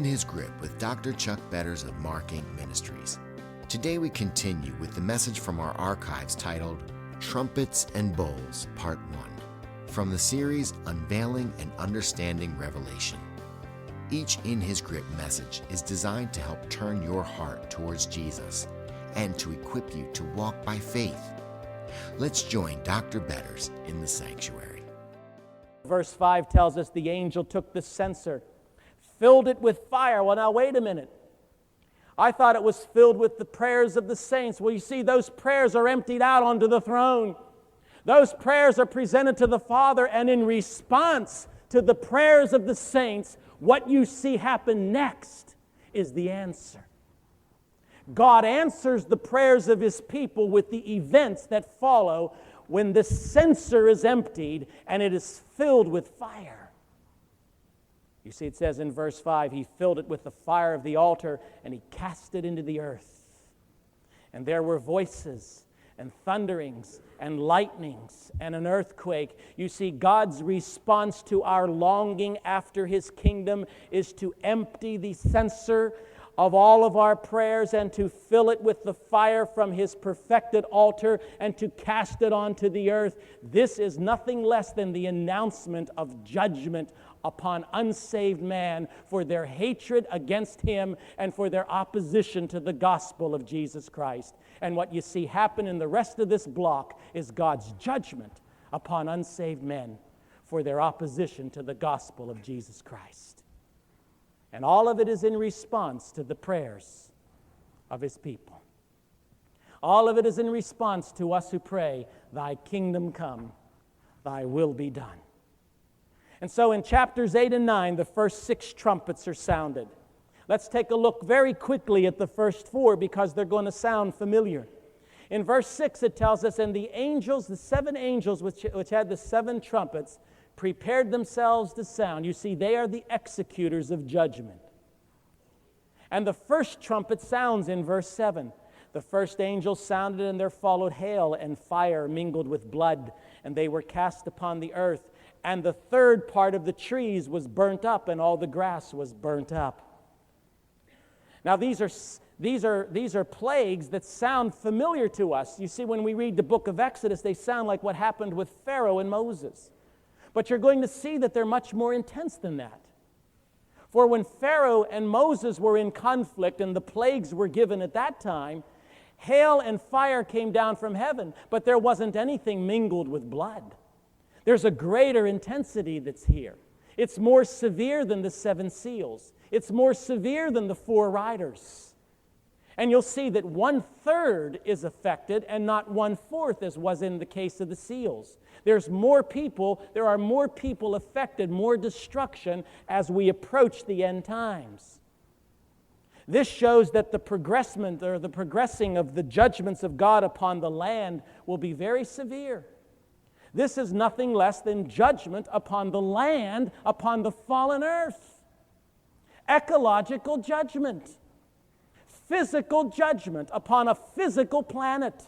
in His Grip with Dr. Chuck Betters of Marking Ministries. Today we continue with the message from our archives titled Trumpets and Bowls, Part 1, from the series Unveiling and Understanding Revelation. Each In His Grip message is designed to help turn your heart towards Jesus and to equip you to walk by faith. Let's join Dr. Betters in the sanctuary. Verse 5 tells us the angel took the censer, filled it with fire. Well, now wait a minute. I thought it was filled with the prayers of the saints. Well, you see, those prayers are emptied out onto the throne. Those prayers are presented to the Father, and in response to the prayers of the saints, what you see happen next is the answer. God answers the prayers of His people with the events that follow when the censer is emptied and it is filled with fire. You see, it says in verse 5, He filled it with the fire of the altar and He cast it into the earth. And there were voices and thunderings and lightnings and an earthquake. You see, God's response to our longing after His kingdom is to empty the censer of all of our prayers and to fill it with the fire from His perfected altar and to cast it onto the earth. This is nothing less than the announcement of judgment upon unsaved man for their hatred against Him and for their opposition to the gospel of Jesus Christ. And what you see happen in the rest of this block is God's judgment upon unsaved men for their opposition to the gospel of Jesus Christ. And all of it is in response to the prayers of His people. All of it is in response to us who pray, Thy kingdom come, Thy will be done. And so in chapters 8 and 9, the first 6 trumpets are sounded. Let's take a look very quickly at the first 4 because they're going to sound familiar. In verse 6 it tells us, and the angels, the 7 angels which had the 7 trumpets, prepared themselves to sound. You see, they are the executors of judgment. And the first trumpet sounds in verse 7. The first angel sounded, and there followed hail and fire mingled with blood, and they were cast upon the earth. And the third part of the trees was burnt up, and all the grass was burnt up. Now these are plagues that sound familiar to us. You see, when we read the book of Exodus, they sound like what happened with Pharaoh and Moses. But you're going to see that they're much more intense than that. For when Pharaoh and Moses were in conflict and the plagues were given at that time, hail and fire came down from heaven, but there wasn't anything mingled with blood. There's a greater intensity that's here. It's more severe than the 7 seals. It's more severe than the 4 riders. And you'll see that 1/3 is affected and not 1/4 as was in the case of the seals. There are more people affected, more destruction as we approach the end times. This shows that the progressing of the judgments of God upon the land will be very severe. This is nothing less than judgment upon the land, upon the fallen earth. Ecological judgment. Physical judgment upon a physical planet.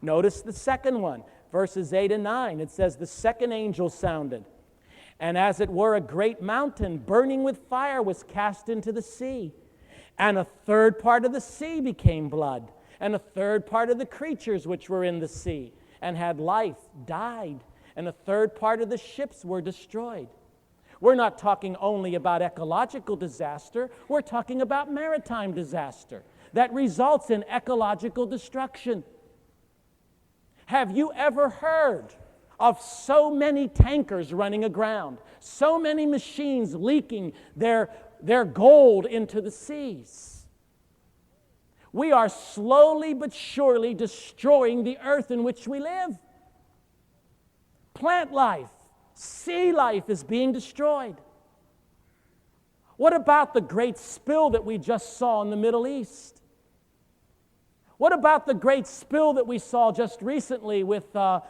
Notice the second one, verses 8 and 9. It says, the second angel sounded, and as it were a great mountain burning with fire was cast into the sea. And a third part of the sea became blood, and a third part of the creatures which were in the sea and had life died, and a third part of the ships were destroyed. We're not talking only about ecological disaster, we're talking about maritime disaster that results in ecological destruction. Have you ever heard of so many tankers running aground, so many machines leaking their gold into the seas? We are slowly but surely destroying the earth in which we live. Plant life, sea life is being destroyed. What about the great spill that we just saw in the Middle East? What about the great spill that we saw just recently with the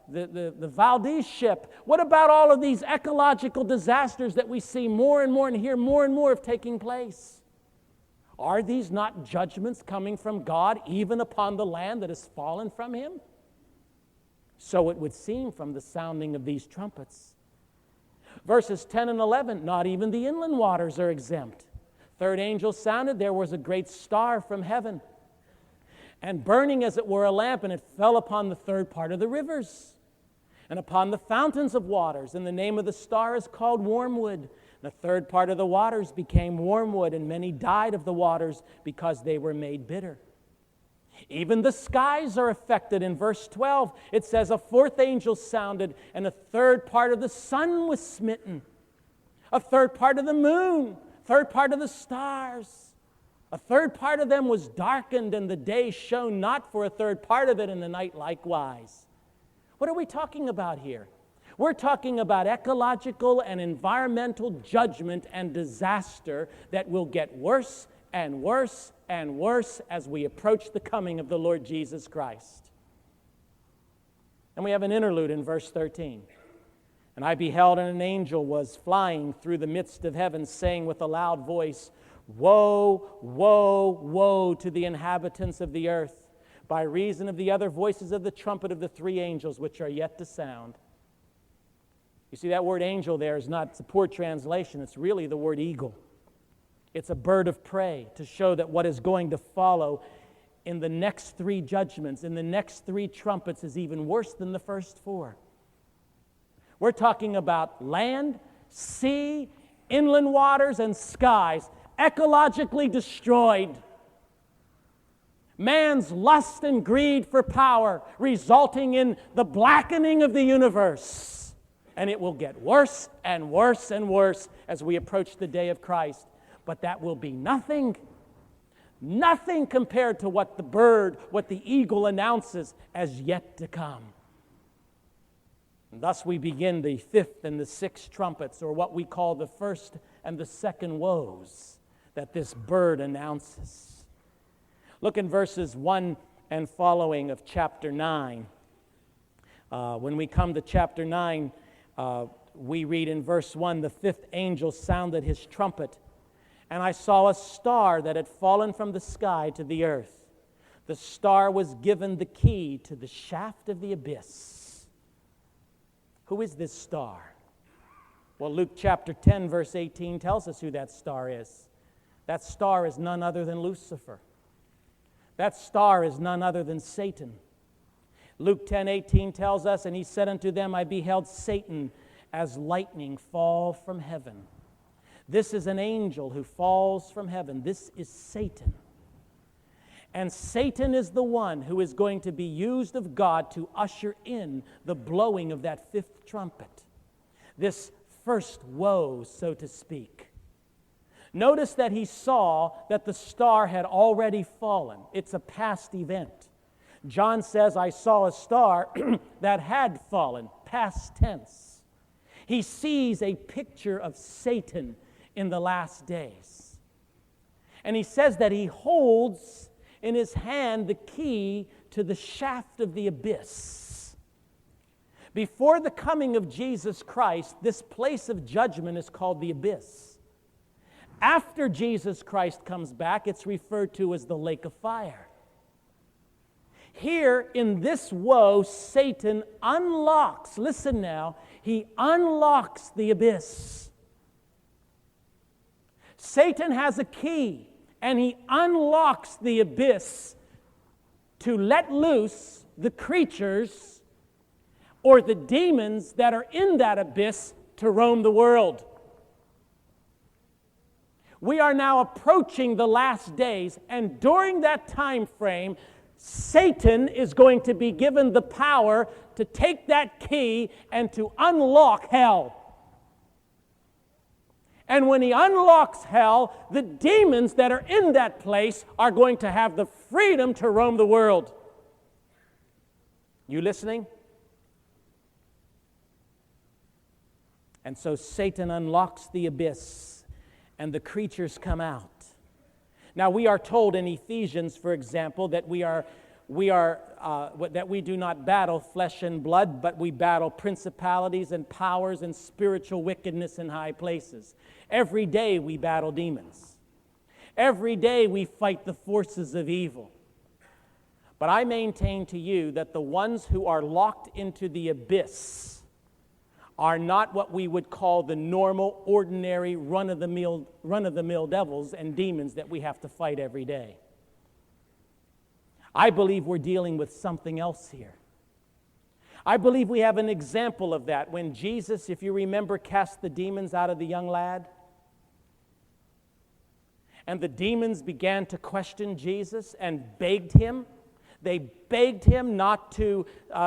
Valdez ship? What about all of these ecological disasters that we see more and more and hear more and more of taking place? Are these not judgments coming from God even upon the land that has fallen from Him? So it would seem from the sounding of these trumpets. Verses 10 and 11, not even the inland waters are exempt. Third angel sounded, there was a great star from heaven, and burning as it were a lamp, and it fell upon the third part of the rivers, and upon the fountains of waters, and the name of the star is called Wormwood. The third part of the waters became wormwood, and many died of the waters because they were made bitter. Even the skies are affected. In verse 12, it says, a fourth angel sounded, and a third part of the sun was smitten, a third part of the moon, third part of the stars. A third part of them was darkened, and the day shone not for a third part of it, and the night likewise. What are we talking about here? We're talking about ecological and environmental judgment and disaster that will get worse and worse and worse as we approach the coming of the Lord Jesus Christ. And we have an interlude in verse 13. And I beheld, and an angel was flying through the midst of heaven, saying with a loud voice, Woe, woe, woe to the inhabitants of the earth, by reason of the other voices of the trumpet of the three angels which are yet to sound. You see, that word angel there is not, it's a poor translation. It's really the word eagle. It's a bird of prey to show that what is going to follow in the next three judgments, in the next three trumpets, is even worse than the first four. We're talking about land, sea, inland waters, and skies ecologically destroyed. Man's lust and greed for power resulting in the blackening of the universe. And it will get worse and worse and worse as we approach the day of Christ. But that will be nothing compared to what the bird, what the eagle announces as yet to come. And thus we begin the fifth and the sixth trumpets, or what we call the first and the second woes that this bird announces. Look in verses 1 and following of chapter 9. When we come to chapter 9, we read in verse 1, the fifth angel sounded his trumpet, and I saw a star that had fallen from the sky to the earth. The star was given the key to the shaft of the abyss. Who is this star? Well, Luke chapter 10, verse 18 tells us who that star is. That star is none other than Lucifer. That star is none other than Satan. Luke 10:18 tells us, and he said unto them, I beheld Satan as lightning fall from heaven. This is an angel who falls from heaven. This is Satan. And Satan is the one who is going to be used of God to usher in the blowing of that fifth trumpet. This first woe, so to speak. Notice that he saw that the star had already fallen. It's a past event. John says, I saw a star that had fallen, past tense. He sees a picture of Satan in the last days. And he says that he holds in his hand the key to the shaft of the abyss. Before the coming of Jesus Christ, this place of judgment is called the abyss. After Jesus Christ comes back, it's referred to as the lake of fire. Here in this woe, Satan unlocks, listen now, he unlocks the abyss. Satan has a key, and he unlocks the abyss to let loose the creatures or the demons that are in that abyss to roam the world. We are now approaching the last days, and during that time frame, Satan is going to be given the power to take that key and to unlock hell. And when he unlocks hell, the demons that are in that place are going to have the freedom to roam the world. You listening? And so Satan unlocks the abyss, and the creatures come out. Now, we are told in Ephesians, for example, that that we do not battle flesh and blood, but we battle principalities and powers and spiritual wickedness in high places. Every day we battle demons. Every day we fight the forces of evil. But I maintain to you that the ones who are locked into the abyss are not what we would call the normal, ordinary, run-of-the-mill devils and demons that we have to fight every day. I believe we're dealing with something else here. I believe we have an example of that when Jesus, if you remember, cast the demons out of the young lad. And the demons began to question Jesus and begged him. They begged him not to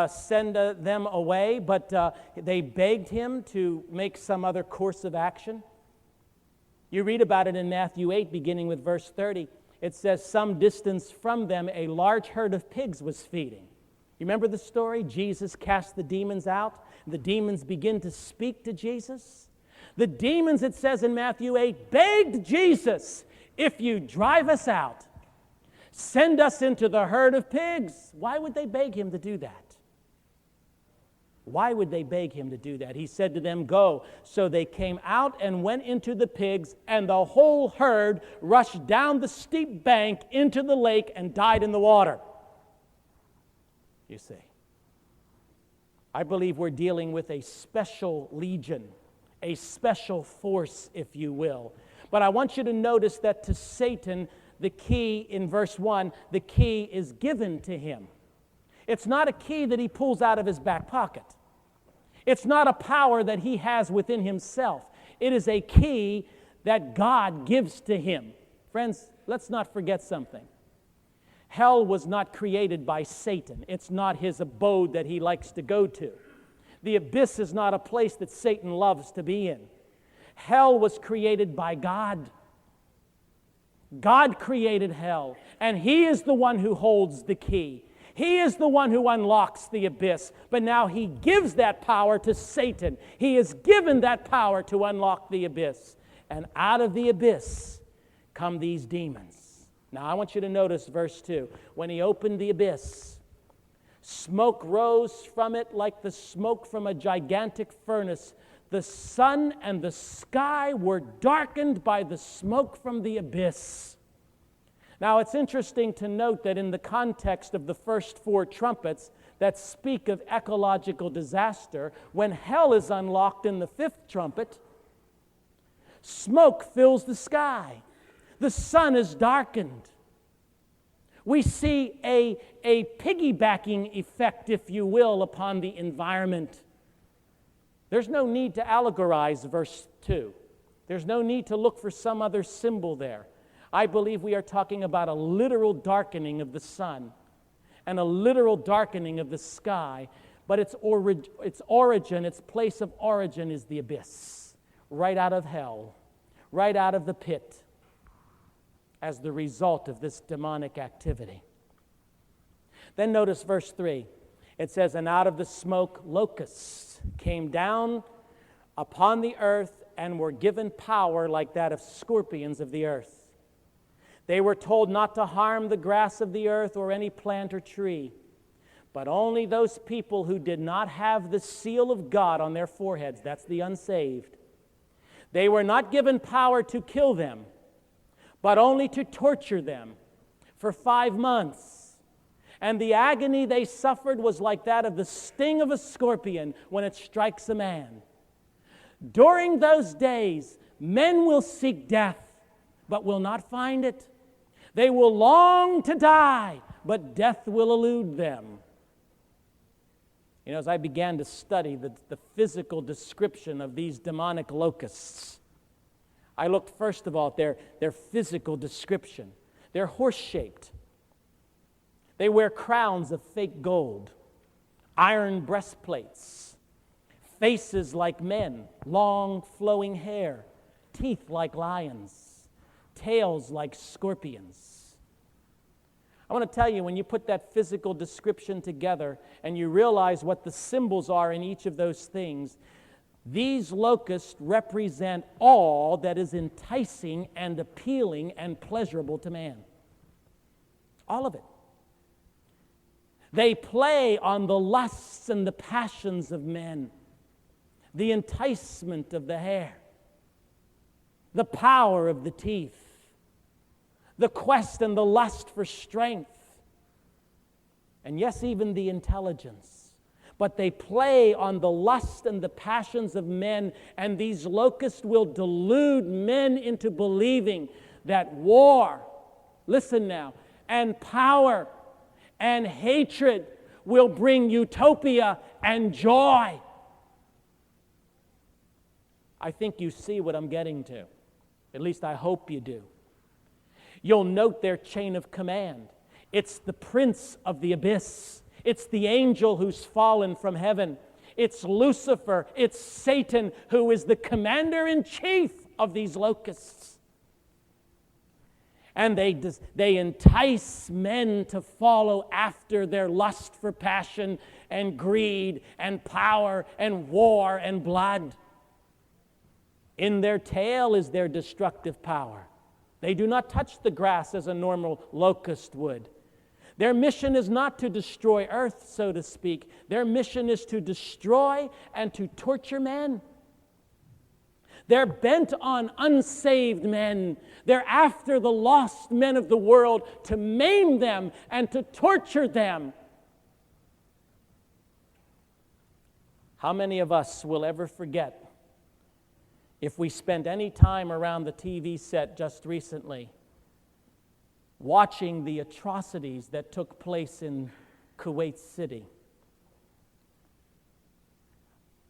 send them away, but they begged him to make some other course of action. You read about it in Matthew 8, beginning with verse 30. It says, some distance from them, a large herd of pigs was feeding. You remember the story? Jesus cast the demons out. The demons begin to speak to Jesus. The demons, it says in Matthew 8, begged Jesus, if you drive us out, send us into the herd of pigs. Why would they beg him to do that? Why would they beg him to do that? He said to them, go. So they came out and went into the pigs, and the whole herd rushed down the steep bank into the lake and died in the water. You see, I believe we're dealing with a special legion, a special force, if you will. But I want you to notice that to Satan, the key in verse 1, the key is given to him. It's not a key that he pulls out of his back pocket. It's not a power that he has within himself. It is a key that God gives to him. Friends, let's not forget something. Hell was not created by Satan. It's not his abode that he likes to go to. The abyss is not a place that Satan loves to be in. Hell was created by God. God created hell, and he is the one who holds the key. He is the one who unlocks the abyss, but now he gives that power to Satan. He has given that power to unlock the abyss, and out of the abyss come these demons. Now I want you to notice verse 2. When he opened the abyss, smoke rose from it like the smoke from a gigantic furnace. The sun and the sky were darkened by the smoke from the abyss. Now, it's interesting to note that in the context of the first 4 trumpets that speak of ecological disaster, when hell is unlocked in the 5th trumpet, smoke fills the sky. The sun is darkened. We see a piggybacking effect, if you will, upon the environment. There's no need to allegorize verse 2. There's no need to look for some other symbol there. I believe we are talking about a literal darkening of the sun and a literal darkening of the sky, but its origin, its place of origin is the abyss, right out of hell, right out of the pit, as the result of this demonic activity. Then notice verse 3. It says, and out of the smoke locusts came down upon the earth and were given power like that of scorpions of the earth. They were told not to harm the grass of the earth or any plant or tree, but only those people who did not have the seal of God on their foreheads. That's the unsaved. They were not given power to kill them, but only to torture them for 5 months. And the agony they suffered was like that of the sting of a scorpion when it strikes a man. During those days, men will seek death, but will not find it. They will long to die, but death will elude them. You know, as I began to study the physical description of these demonic locusts, I looked first of all at their physical description. They're horse-shaped. They wear crowns of fake gold, iron breastplates, faces like men, long flowing hair, teeth like lions, tails like scorpions. I want to tell you, when you put that physical description together and you realize what the symbols are in each of those things, these locusts represent all that is enticing and appealing and pleasurable to man. All of it. They play on the lusts and the passions of men, the enticement of the hair, the power of the teeth, the quest and the lust for strength, and yes, even the intelligence. but they play on the lust and the passions of men, and these locusts will delude men into believing that war, listen now, and power and hatred will bring utopia and joy. I think you see what I'm getting to. At least I hope you do. You'll note their chain of command. It's the prince of the abyss. It's the angel who's fallen from heaven. It's Lucifer. It's Satan, who is the commander-in-chief of these locusts. And they entice men to follow after their lust for passion and greed and power and war and blood. In their tail is their destructive power. They do not touch the grass as a normal locust would. Their mission is not to destroy earth, so to speak. Their mission is to destroy and to torture men. They're bent on unsaved men. They're after the lost men of the world to maim them and to torture them. How many of us will ever forget, if we spent any time around the TV set just recently, watching the atrocities that took place in Kuwait City?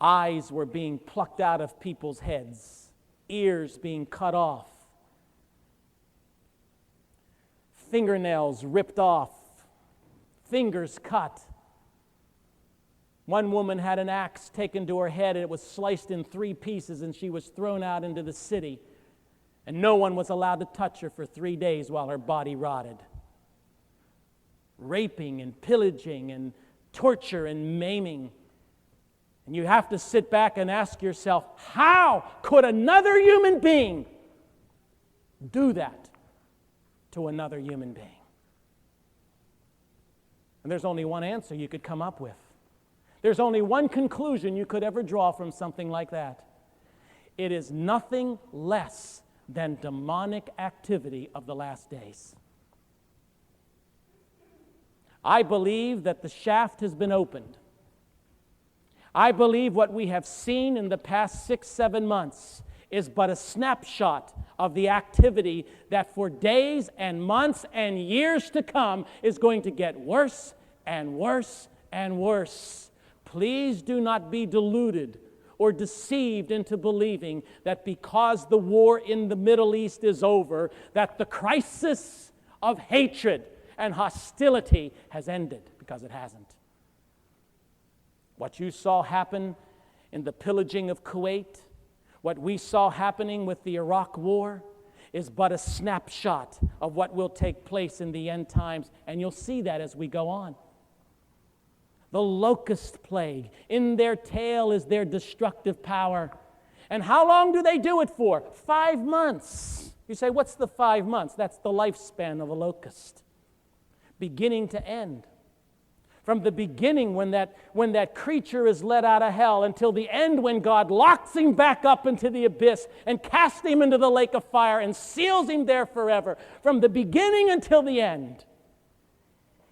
Eyes were being plucked out of people's heads, ears being cut off, fingernails ripped off, fingers cut. One woman had an axe taken to her head, and it was sliced in 3 pieces, and she was thrown out into the city. And no one was allowed to touch her for 3 days while her body rotted. Raping and pillaging and torture and maiming. And you have to sit back and ask yourself, how could another human being do that to another human being? And there's only one answer you could come up with. There's only one conclusion you could ever draw from something like that. It is nothing less than demonic activity of the last days. I believe that the shaft has been opened. I believe what we have seen in the past 6-7 months is but a snapshot of the activity that for days and months and years to come is going to get worse and worse and worse. Please do not be deluded or deceived into believing that because the war in the Middle East is over, that the crisis of hatred and hostility has ended, because it hasn't. What you saw happen in the pillaging of Kuwait, what we saw happening with the Iraq War, is but a snapshot of what will take place in the end times, and you'll see that as we go on. The locust plague, in their tail is their destructive power. And how long do they do it for? 5 months. You say, what's the 5 months? That's the lifespan of a locust, beginning to end. From the beginning, when that creature is let out of hell, until the end, when God locks him back up into the abyss and casts him into the lake of fire and seals him there forever. From the beginning until the end,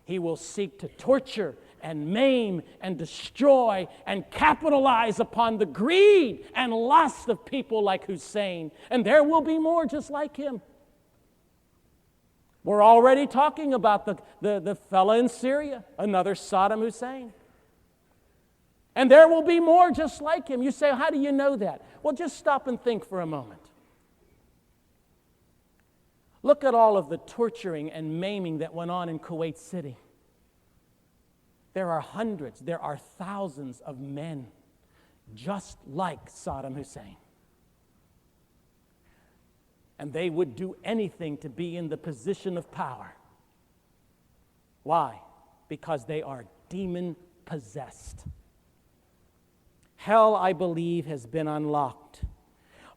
he will seek to torture and maim and destroy and capitalize upon the greed and lust of people like Hussein. And there will be more just like him. We're already talking about the fella in Syria, another Saddam Hussein. And there will be more just like him. You say, how do you know that? Well, just stop and think for a moment. Look at all of the torturing and maiming that went on in Kuwait City. There are hundreds, there are thousands of men just like Saddam Hussein. And they would do anything to be in the position of power. Why? Because they are demon-possessed. Hell, I believe, has been unlocked.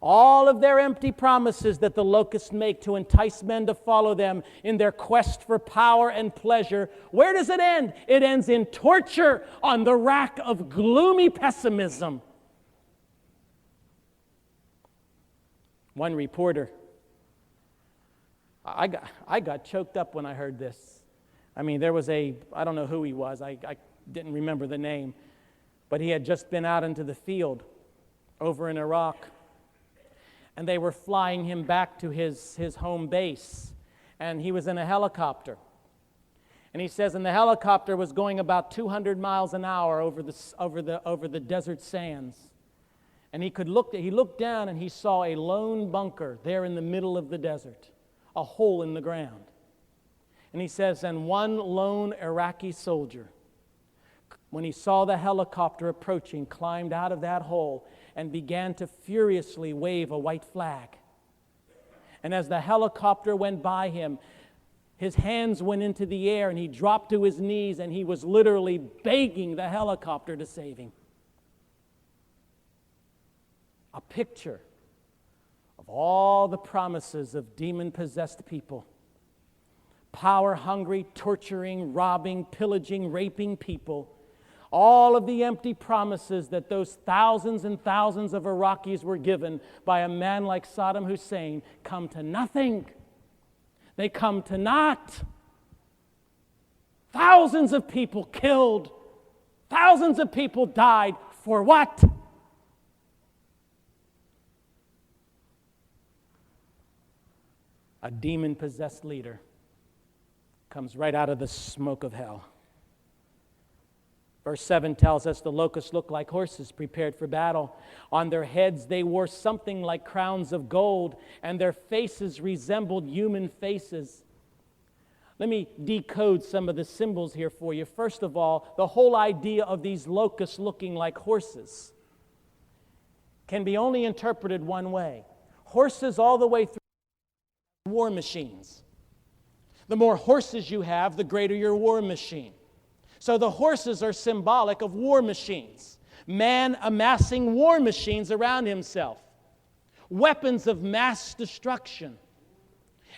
All of their empty promises that the locusts make to entice men to follow them in their quest for power and pleasure, where does it end? It ends in torture on the rack of gloomy pessimism. One reporter, I got choked up when I heard this. I mean, there was I don't know who he was, I didn't remember the name, But he had just been out into the field over in Iraq, and they were flying him back to his home base, and he was in a helicopter. And he says, and the helicopter was going about 200 miles an hour over the desert sands. And he looked down and he saw a lone bunker there in the middle of the desert, a hole in the ground. And he says, and one lone Iraqi soldier, when he saw the helicopter approaching, climbed out of that hole and began to furiously wave a white flag. And as the helicopter went by him, his hands went into the air and he dropped to his knees and he was literally begging the helicopter to save him. A picture of all the promises of demon-possessed people. Power-hungry, torturing, robbing, pillaging, raping people. All of the empty promises that those thousands and thousands of Iraqis were given by a man like Saddam Hussein come to nothing. They come to naught. Thousands of people killed. Thousands of people died. For what? A demon-possessed leader comes right out of the smoke of hell. Verse 7 tells us the locusts looked like horses prepared for battle. On their heads they wore something like crowns of gold, and their faces resembled human faces. Let me decode some of the symbols here for you. First of all, the whole idea of these locusts looking like horses can be only interpreted one way. Horses all the way through war machines. The more horses you have, the greater your war machine. So the horses are symbolic of war machines. Man amassing war machines around himself. Weapons of mass destruction.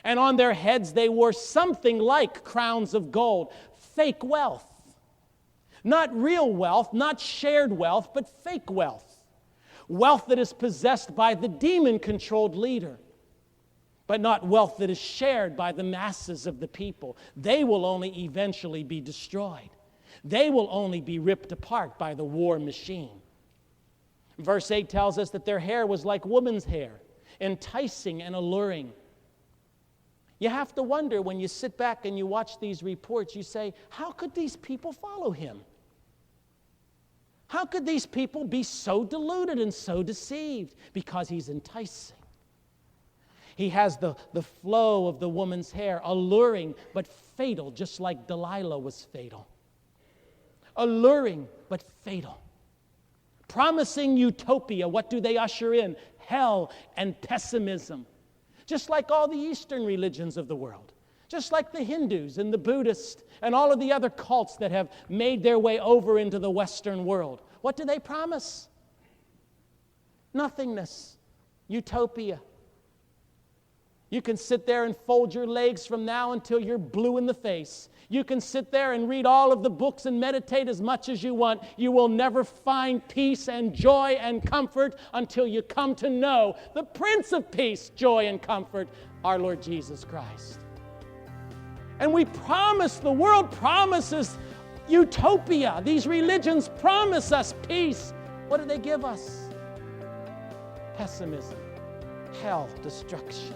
And on their heads they wore something like crowns of gold. Fake wealth. Not real wealth, not shared wealth, but fake wealth. Wealth that is possessed by the demon-controlled leader. But not wealth that is shared by the masses of the people. They will only eventually be destroyed. They will only be ripped apart by the war machine. Verse 8 tells us that their hair was like woman's hair, enticing and alluring. You have to wonder when you sit back and you watch these reports, you say, how could these people follow him? How could these people be so deluded and so deceived? Because he's enticing. He has the flow of the woman's hair, alluring but fatal, just like Delilah was fatal. Alluring but fatal. Promising utopia. What do they usher in? Hell and pessimism. Just like all the Eastern religions of the world. Just like the Hindus and the Buddhists and all of the other cults that have made their way over into the Western world. What do they promise? Nothingness. Utopia. You can sit there and fold your legs from now until you're blue in the face. You can sit there and read all of the books and meditate as much as you want. You will never find peace and joy and comfort until you come to know the Prince of Peace, joy, and comfort, our Lord Jesus Christ. And we promise, the world promises utopia. These religions promise us peace. What do they give us? Pessimism, hell, destruction,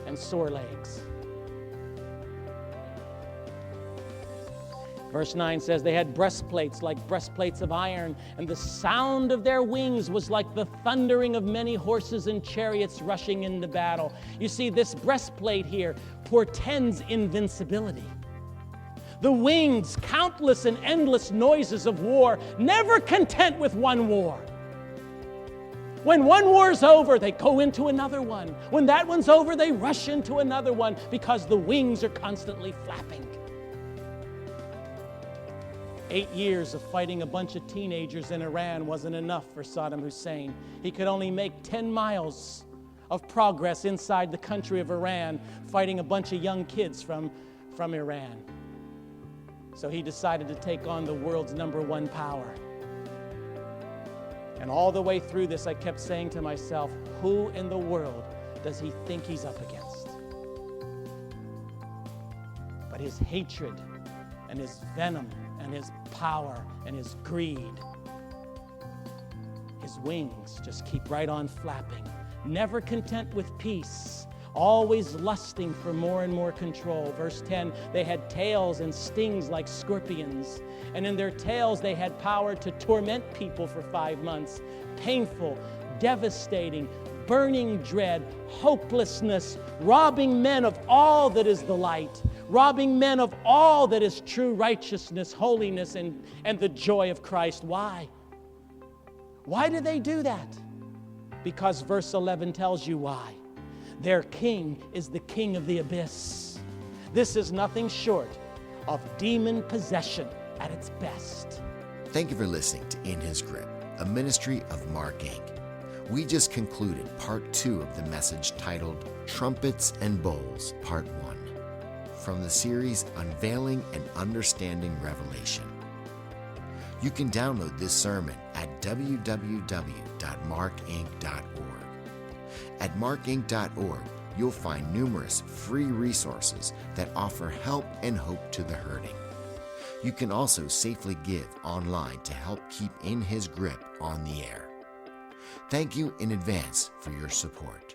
and sore legs. Verse 9 says they had breastplates like breastplates of iron, and the sound of their wings was like the thundering of many horses and chariots rushing into battle. You see, this breastplate here portends invincibility. The wings, countless and endless noises of war, never content with one war. When one war's over, they go into another one. When that one's over, they rush into another one because the wings are constantly flapping. 8 years of fighting a bunch of teenagers in Iran wasn't enough for Saddam Hussein. He could only make 10 miles of progress inside the country of Iran, fighting a bunch of young kids from Iran. So he decided to take on the world's #1 power. And all the way through this, I kept saying to myself, who in the world does he think he's up against? But his hatred and his venom and his power and his greed. His wings just keep right on flapping, never content with peace, always lusting for more and more control. Verse 10, they had tails and stings like scorpions, and in their tails they had power to torment people for 5 months. Painful, devastating, burning dread, hopelessness, robbing men of all that is the light, robbing men of all that is true righteousness, holiness, and the joy of Christ. Why? Why do they do that? Because verse 11 tells you why. Their king is the king of the abyss. This is nothing short of demon possession at its best. Thank you for listening to In His Grip, a ministry of Mark Inc. We just concluded part 2 of the message titled Trumpets and Bowls, part 1, from the series Unveiling and Understanding Revelation. You can download this sermon at www.markinc.org. At markinc.org, you'll find numerous free resources that offer help and hope to the hurting. You can also safely give online to help keep In His Grip on the air. Thank you in advance for your support.